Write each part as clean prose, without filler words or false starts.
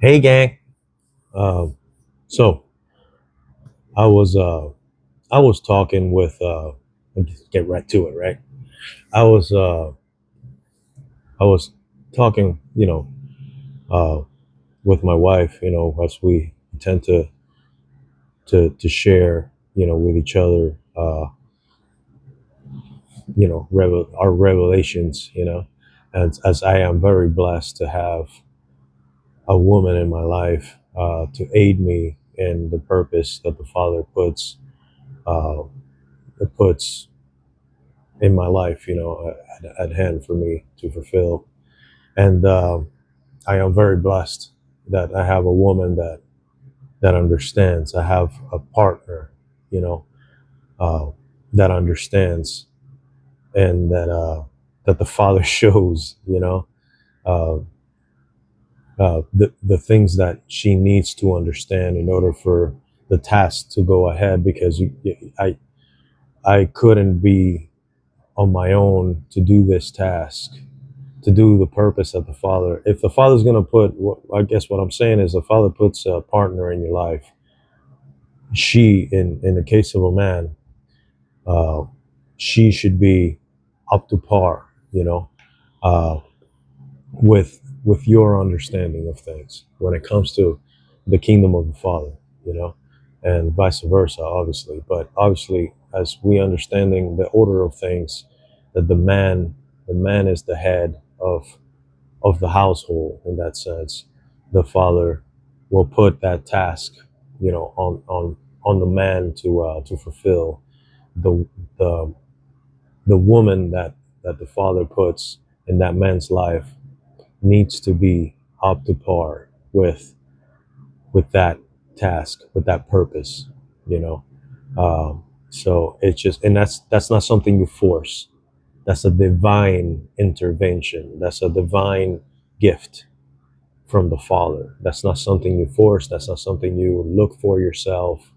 Hey, gang. Um, so I was uh, I was talking with let's get right to it, right? I was uh, I was talking, uh, with my wife, as we tend to share, with each other, our revelations, as I am very blessed to have a woman in my life to aid me in the purpose that the Father uh, puts in my life, at hand for me to fulfill. And I am very blessed that I have a woman that understands. I have a partner, you know, uh, that understands, and that the Father shows, uh, the things that she needs to understand in order for the task to go ahead. Because I couldn't be on my own to do this task, to do the purpose of the Father. If the Father's going to put, I guess what I'm saying is, the Father puts a partner in your life. She, in the case of a man, uh, she should be up to par, uh, with your understanding of things when it comes to the kingdom of the Father, and vice versa, obviously. But obviously, as we understanding the order of things, that the man is the head of the household. In that sense, the Father will put that task, on the man to fulfill. The the the woman that the Father puts in that man's life needs to be up to par with that task, with that purpose, you know. So it's just, and that's not something you force. That's a divine intervention. That's a divine gift from the Father. That's not something you force. That's not something you look for yourself.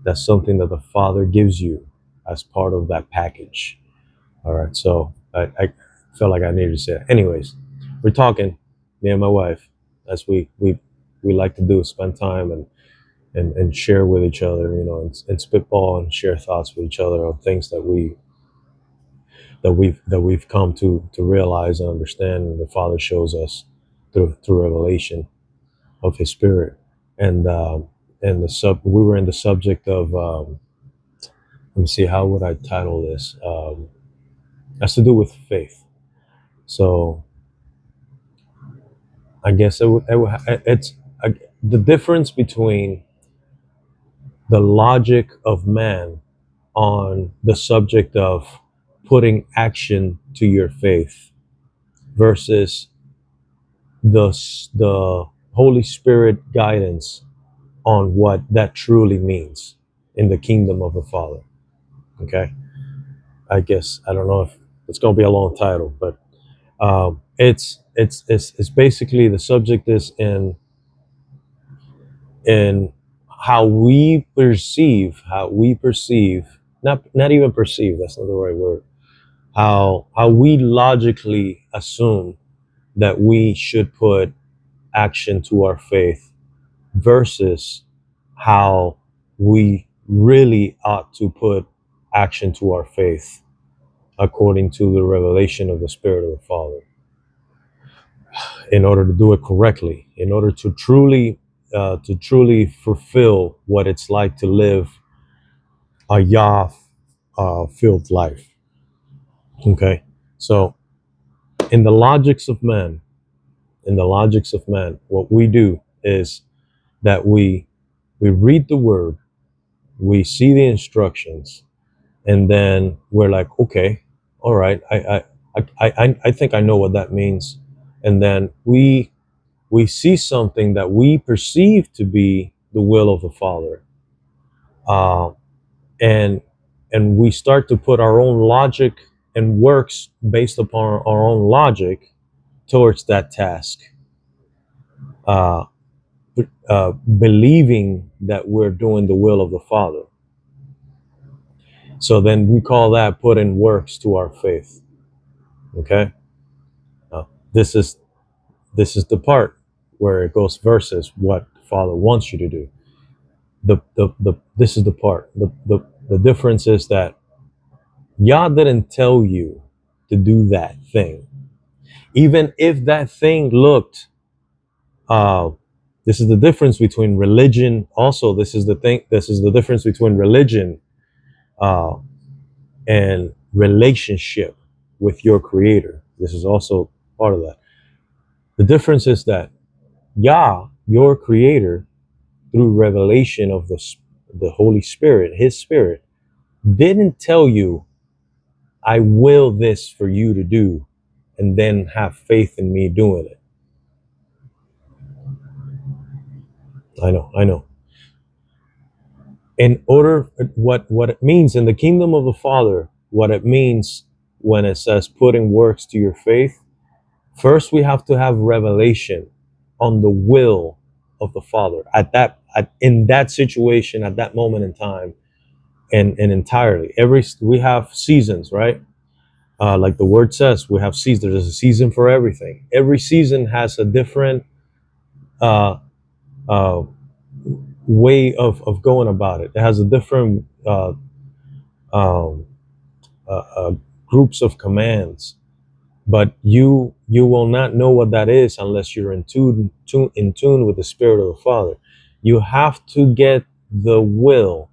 That's something that the Father gives you as part of that package. All right. So I felt like I needed to say it. Anyways, we're talking, me and my wife, as we like to do, spend time and share with each other, and spitball and share thoughts with each other on things that we've come to realize and understand, and the Father shows us through revelation of His Spirit. And we were in the subject of, let me see, how would I title this? Has to do with faith. So I guess it's uh, the difference between the logic of man on the subject of putting action to your faith versus the Holy Spirit guidance on what that truly means in the kingdom of the Father. Okay, I guess I don't know if it's going to be a long title, but it's basically, the subject is in how we perceive, not even perceive, that's not the right word, how we logically assume that we should put action to our faith versus how we really ought to put action to our faith according to the revelation of the Spirit of the Father, in order to do it correctly, in order to truly fulfill what it's like to live a Yah filled life. Okay, so in the logics of man, what we do is that we read the word, we see the instructions, and then we're like, okay, all right, I think I know what that means. And then we see something that we perceive to be the will of the Father, uh, and we start to put our own logic and works based upon our own logic towards that task, uh, believing that we're doing the will of the Father. So then we call that putting works to our faith. Okay, this is this is the part. where it goes versus what the Father wants you to do. This is the part. The difference is that Yah didn't tell you to do that thing. Even if that thing looked, uh, this is the difference between religion. Also, this is the difference between religion uh, and relationship with your Creator. This is also part of that. The difference is that Yah, your Creator, through revelation of the Holy Spirit, His Spirit, didn't tell you, "I will this for you to do," and then have faith in me doing it. I know. In order, what it means in the kingdom of the Father, what it means when it says putting works to your faith, first we have to have revelation on the will of the Father in that situation, at that moment in time, and entirely. We have seasons, right? Like the word says, we have seasons. There's a season for everything. Every season has a different uh, uh, way of going about it. It has a different um, uh, groups of commands, but you will not know what that is unless you're in tune with the Spirit of the Father. You have to get the will.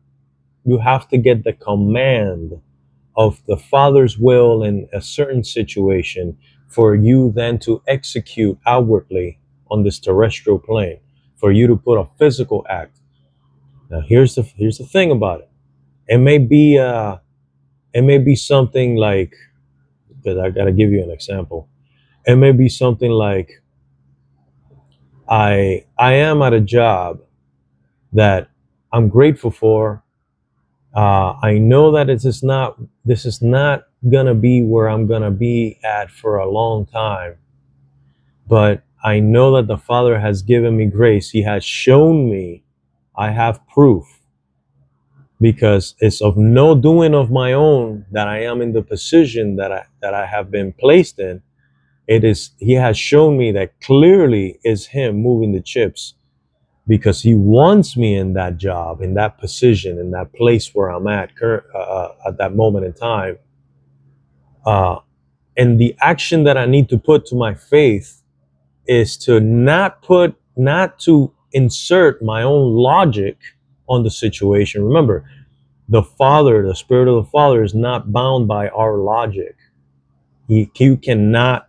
You have to get the command of the Father's will in a certain situation for you then to execute outwardly on this terrestrial plane, for you to put a physical act. Now here's the thing about it. It may be something like, because I gotta give you an example. It may be something like I am at a job that I'm grateful for. I know that this is not gonna be where I'm gonna be at for a long time, but I know that the Father has given me grace. He has shown me. I have proof, because it's of no doing of my own that I am in the position that I have been placed in. It is He has shown me that clearly is Him moving the chips, because He wants me in that job, in that position, in that place where I'm at that moment in time. And the action that I need to put to my faith is to not to insert my own logic on the situation. Remember, the Spirit of the Father is not bound by our logic. You cannot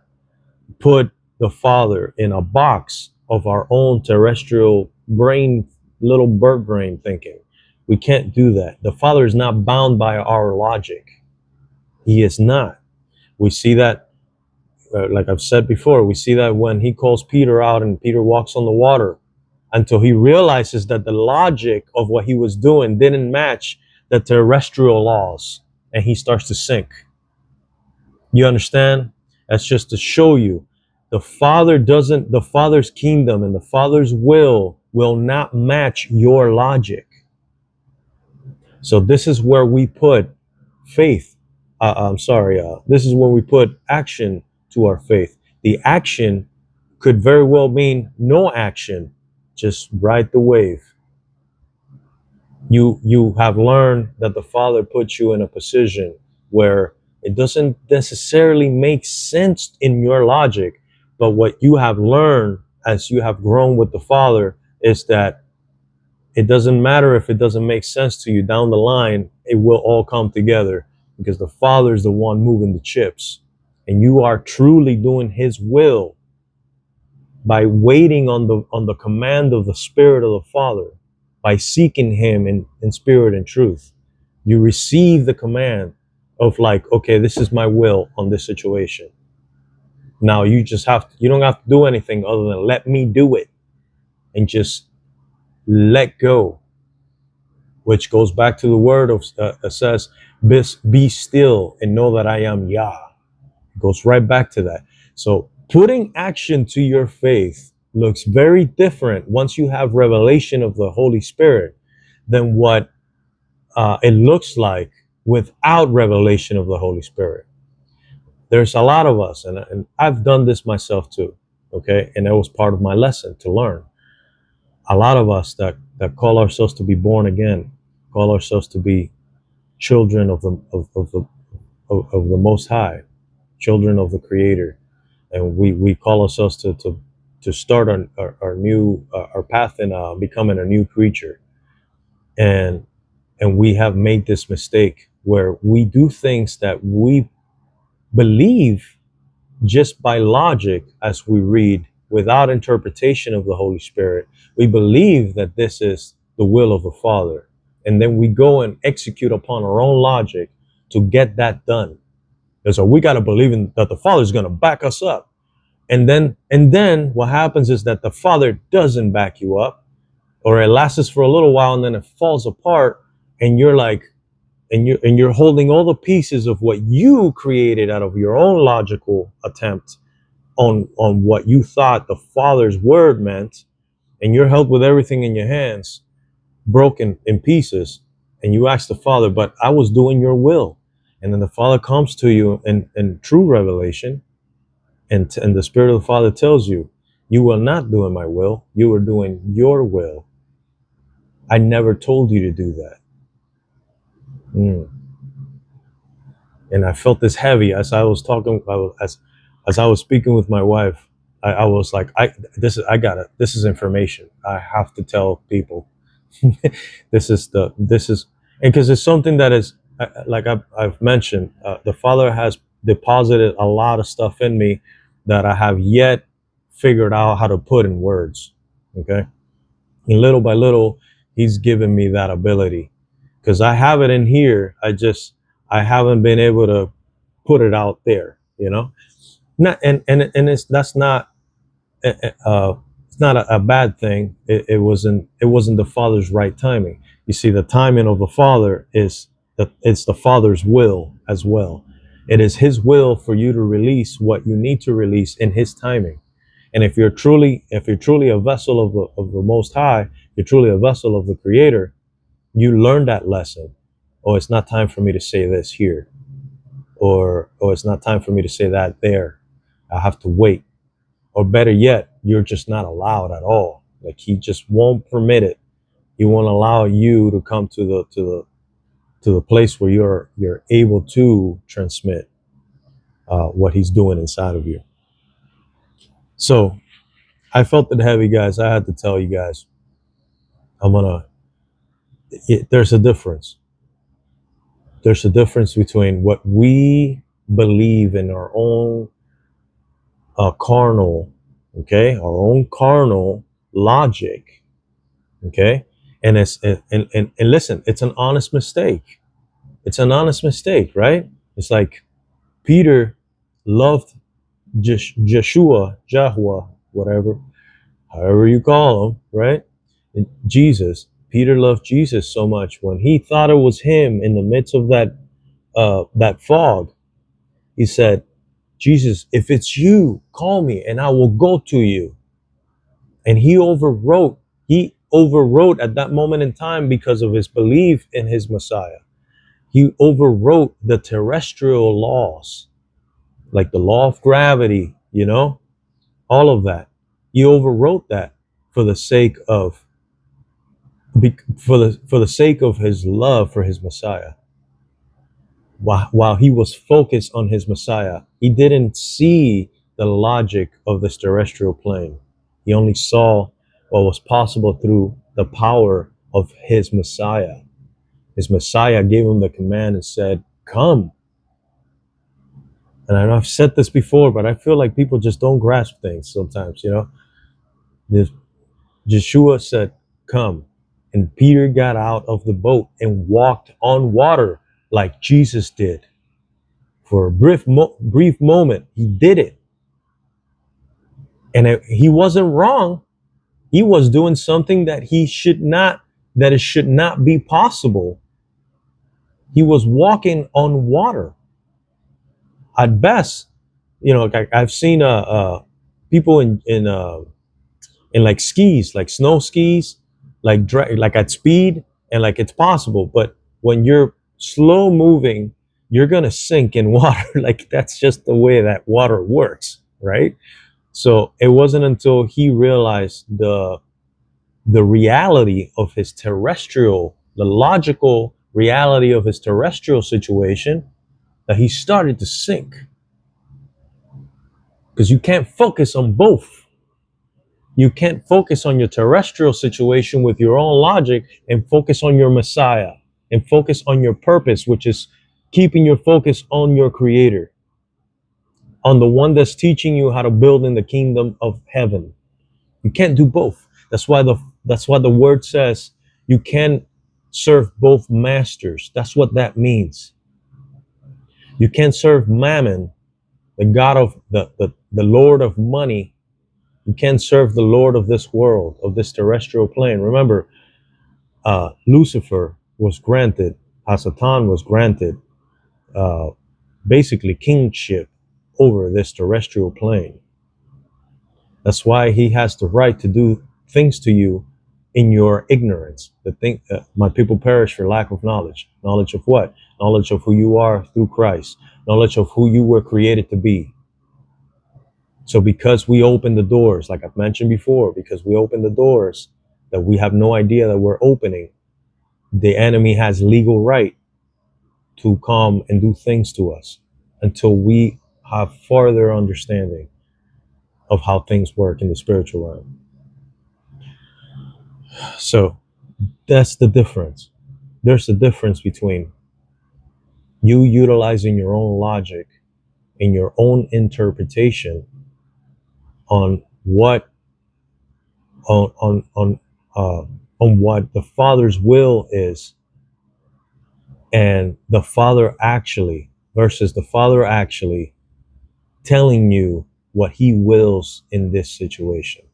put the Father in a box of our own terrestrial brain, little bird brain thinking. We can't do that. The Father is not bound by our logic. He is not. We see that, like I've said before, we see that when He calls Peter out and Peter walks on the water, until he realizes that the logic of what he was doing didn't match the terrestrial laws, and he starts to sink. You understand? That's just to show you the Father's kingdom and the Father's will not match your logic. So this is where we put faith. This is where we put action to our faith. The action could very well mean no action, just ride the wave. You have learned that the Father puts you in a position where it doesn't necessarily make sense in your logic, but what you have learned as you have grown with the Father is that it doesn't matter if it doesn't make sense to you down the line. It will all come together, because the Father is the one moving the chips, and you are truly doing His will by waiting on the command of the Spirit of the Father, by seeking Him in spirit and truth. You receive the command of, like, okay, this is my will on this situation. Now you don't have to do anything other than let me do it, and just let go, which goes back to the word of says, be still and know that I am Yah. It goes right back to that. So putting action to your faith looks very different once you have revelation of the Holy Spirit than what it looks like without revelation of the Holy Spirit. There's a lot of us, and I've done this myself too. Okay. And that was part of my lesson to learn. A lot of us that call ourselves to be born again, call ourselves to be children of the Most High, children of the Creator, and we call ourselves to start our new our path in becoming a new creature, and we have made this mistake where we do things that we believe just by logic as we read without interpretation of the Holy Spirit. We believe that this is the will of the Father, and then we go and execute upon our own logic to get that done. And so we got to believe in that the Father is going to back us up. And then what happens is that the Father doesn't back you up, or it lasts for a little while and then it falls apart, and you're like, and you're holding all the pieces of what you created out of your own logical attempt on what you thought the Father's word meant, and you're held with everything in your hands, broken in pieces, and you ask the Father, but I was doing your will. And then the Father comes to you in true revelation, and the Spirit of the Father tells you, you were not doing my will, you were doing your will. I never told you to do that. And I felt this heavy as I was talking, as I was speaking with my wife. I was like, this is information. I have to tell people. this is, and because it's something that is, like I've mentioned, the Father has deposited a lot of stuff in me that I have yet figured out how to put in words. Okay. And little by little, He's given me that ability, because I have it in here. I haven't been able to put it out there, not, and that's not, it's not a bad thing. It wasn't the Father's right timing. You see, the timing of the Father is that it's the Father's will as well. It is His will for you to release what you need to release in His timing. And if you're truly a vessel of the Most High, you're truly a vessel of the Creator, you learn that lesson. Oh, it's not time for me to say this here, or it's not time for me to say that there. I have to wait. Or better yet, you're just not allowed at all. Like, He just won't permit it. He won't allow you to come to the place where you're able to transmit what He's doing inside of you. So I felt it heavy, guys. I had to tell you guys. There's a difference. There's a difference between what we believe in our own carnal, okay, our own carnal logic, okay, and listen, it's an honest mistake. It's an honest mistake, right? It's like Peter loved Joshua, whatever, however you call him, right? And Jesus. Peter loved Jesus so much when he thought it was him in the midst of that fog. He said, Jesus, if it's you, call me and I will go to you. And he overwrote at that moment in time because of his belief in his Messiah. He overwrote the terrestrial laws, like the law of gravity, all of that. He overwrote that for the sake of his love for his Messiah. While he was focused on his Messiah, he didn't see the logic of this terrestrial plane. He only saw what was possible through the power of his Messiah. His Messiah gave him the command and said, come. And I know I've said this before, but I feel like people just don't grasp things sometimes, Joshua said, come. And Peter got out of the boat and walked on water like Jesus did. For a brief moment, he did it. And he wasn't wrong. He was doing something that it should not be possible. He was walking on water. At best, I've seen people in like skis, like snow skis, like at speed, and like it's possible. But when you're slow moving, you're gonna sink in water. Like, that's just the way that water works, right? So it wasn't until he realized the reality of his terrestrial, the logical reality of his terrestrial situation, that he started to sink. Because you can't focus on both. You can't focus on your terrestrial situation with your own logic and focus on your Messiah and focus on your purpose, which is keeping your focus on your Creator, on the one that's teaching you how to build in the kingdom of heaven. You can't do both. That's why the word says you can't serve both masters. That's what that means. You can't serve Mammon, the God of the Lord of money. You can't serve the Lord of this world, of this terrestrial plane. Remember, Lucifer was granted, Hasatan was granted, uh, basically kingship over this terrestrial plane. That's why he has the right to do things to you in your ignorance. My people perish for lack of knowledge. Knowledge of what? Knowledge of who you are through Christ. Knowledge of who you were created to be. So because we open the doors, like I've mentioned before, because we open the doors that we have no idea that we're opening, the enemy has legal right to come and do things to us until we have further understanding of how things work in the spiritual realm. So that's the difference. There's a difference between you utilizing your own logic and your own interpretation on what uh, on what the Father's will is, and the Father actually versus the Father actually telling you what He wills in this situation.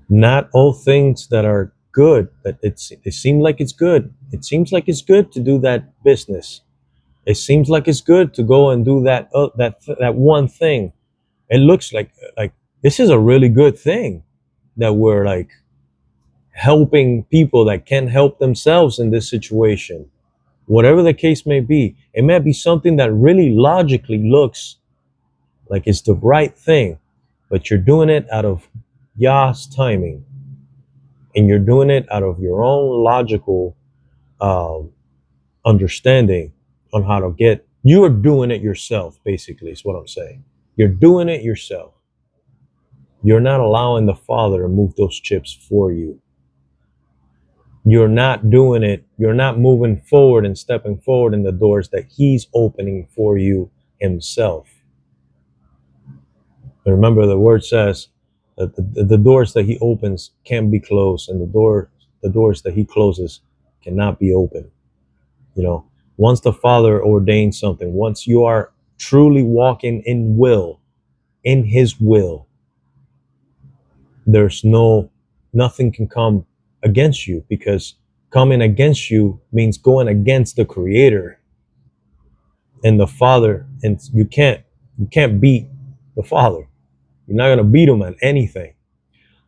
Not all things that are good, that it seems like it's good. It seems like it's good to do that business. It seems like it's good to go and do that one thing. It looks like this is a really good thing that we're like helping people that can't help themselves in this situation. Whatever the case may be, it may be something that really logically looks like it's the right thing, but you're doing it out of Yah's timing, and you're doing it out of your own logical um, understanding on how to get. You are doing it yourself, basically, is what I'm saying. You're doing it yourself. You're not allowing the Father to move those chips for you. You're not doing it. You're not moving forward and stepping forward in the doors that He's opening for you Himself. And remember, the word says that the doors that He opens can't be closed, and the doors that He closes cannot be opened. You know, once the Father ordains something, once you are truly walking in His will, there's nothing can come against you, because coming against you means going against the Creator and the Father, and you can't beat the Father. You're not going to beat Him at anything.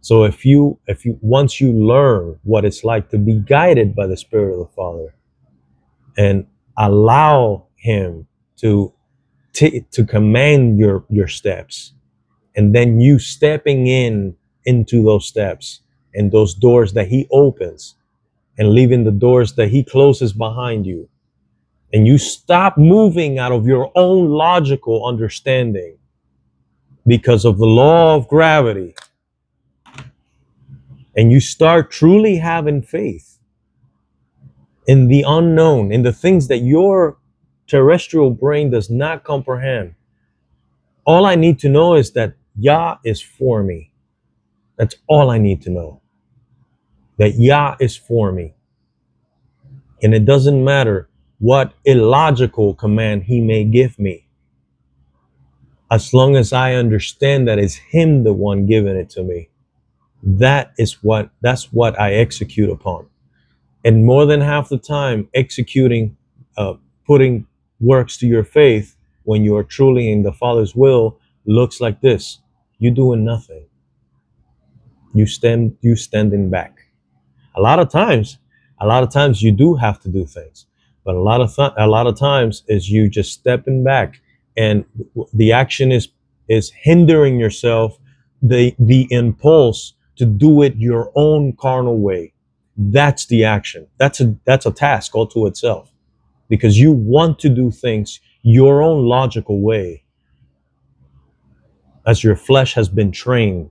So if you once you learn what it's like to be guided by the Spirit of the Father and allow Him to command your steps, and then you stepping into those steps and those doors that He opens, and leaving the doors that He closes behind you, and you stop moving out of your own logical understanding because of the law of gravity, and you start truly having faith in the unknown, in the things that your terrestrial brain does not comprehend. All I need to know is that Yah is for me. That's all I need to know. That Yah is for me. And it doesn't matter what illogical command He may give me, as long as I understand that it's Him the one giving it to me. That's what I execute upon. And more than half the time, executing, putting works to your faith when you are truly in the Father's will looks like this: you doing nothing. You standing back. A lot of times you do have to do things, but a lot of times is you just stepping back, and the action is is hindering yourself, the impulse to do it your own carnal way. That's the action. That's a task all to itself, because you want to do things your own logical way, as your flesh has been trained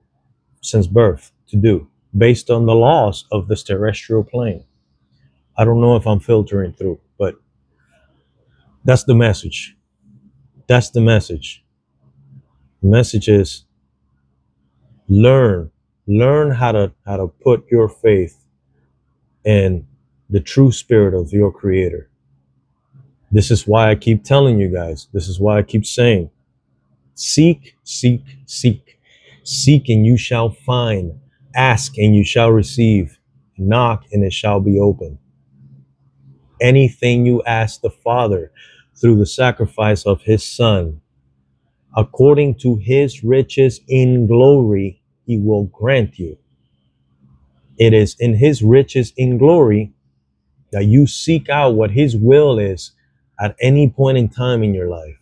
since birth to do, based on the laws of this terrestrial plane. I don't know if I'm filtering through, but that's the message. That's the message. The message is learn, learn how to put your faith in the true spirit of your creator. This is why I keep telling you guys. This is why I keep saying, seek, seek, seek. Seek and you shall find. Ask and you shall receive. Knock and it shall be open. Anything you ask the Father through the sacrifice of his Son, according to his riches in glory, he will grant you. It is in his riches in glory that you seek out what his will is at any point in time in your life.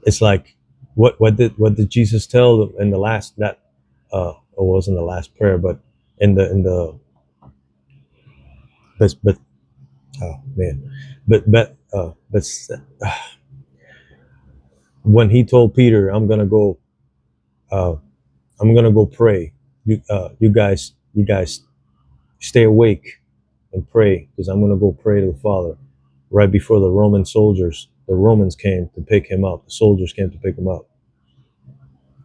It's like, what did Jesus tell in the last, that it wasn't the last prayer, but in the but oh man, but when he told Peter, uh, I'm gonna go pray. You guys stay awake and pray, because I'm gonna go pray to the Father. Right before the Romans came to pick him up. The soldiers came to pick him up.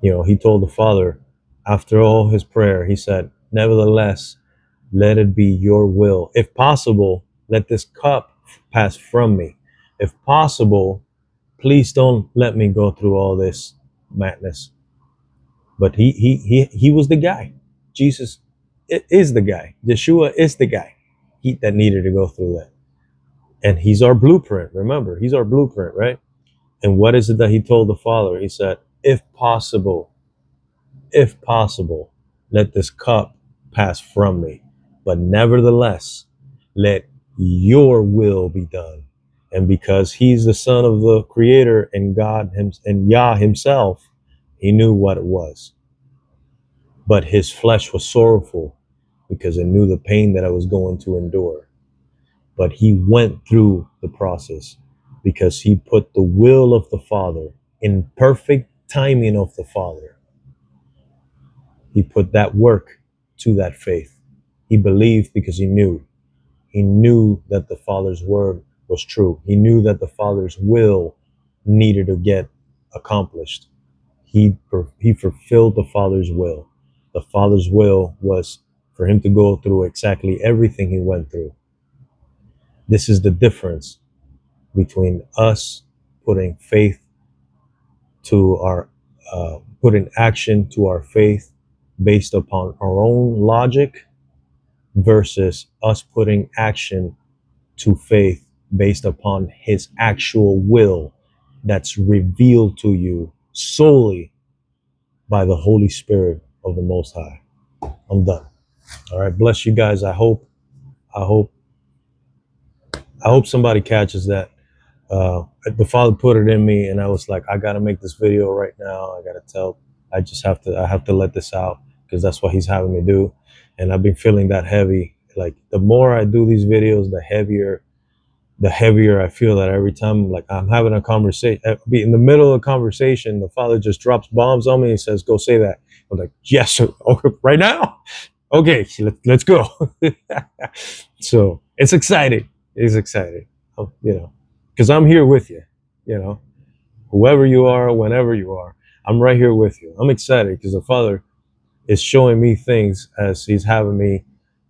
He told the Father, after all his prayer, he said, nevertheless, let it be your will. If possible, let this cup pass from me. If possible, please don't let me go through all this madness. But he was the guy. Jesus is the guy. Yeshua is the guy that needed to go through that. And he's our blueprint. Remember, he's our blueprint, right? And what is it that he told the Father? He said, if possible, let this cup pass from me. But nevertheless, let your will be done. And because he's the Son of the Creator and God and Yah himself, he knew what it was. But his flesh was sorrowful because it knew the pain that I was going to endure. But he went through the process because he put the will of the Father in perfect timing of the Father. He put that work to that faith. He believed because he knew. He knew that the Father's word was true. He knew that the Father's will needed to get accomplished. He fulfilled the Father's will. The Father's will was for him to go through exactly everything he went through. This is the difference between us putting faith to our, putting action to our faith based upon our own logic, versus us putting action to faith based upon his actual will that's revealed to you solely by the Holy Spirit of the Most High. I'm done. All right. Bless you guys. I hope somebody catches that. The Father put it in me, and I was like, I got to make this video right now. I have to let this out, because that's what he's having me do. And I've been feeling that heavy. Like, the more I do these videos, the heavier I feel that every time, like, I'm having a conversation, be in the middle of a conversation, the Father just drops bombs on me and says, go say that. I'm like, yes, sir. Okay, right now? Okay, let's go. So it's exciting. It's exciting, because I'm here with you, whoever you are, whenever you are, I'm right here with you. I'm excited because the Father is showing me things as he's having me.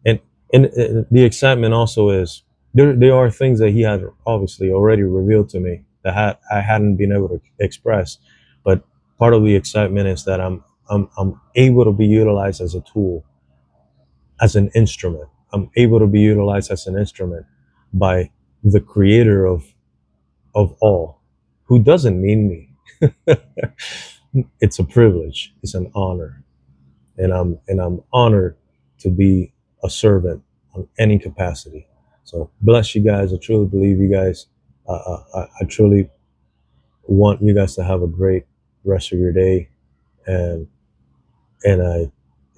And the excitement also is, there are things that he had obviously already revealed to me that I hadn't been able to express. But part of the excitement is that I'm able to be utilized as a tool, as an instrument. I'm able to be utilized as an instrument by the Creator of all, who doesn't need me. It's a privilege. It's an honor, and I'm honored to be a servant on any capacity. So bless you guys. I truly believe you guys. I truly want you guys to have a great rest of your day, and I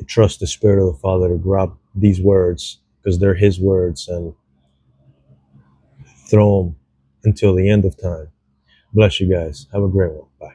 trust the Spirit of the Father to grab these words because they're His words and throw them until the end of time. Bless you guys. Have a great one. Bye.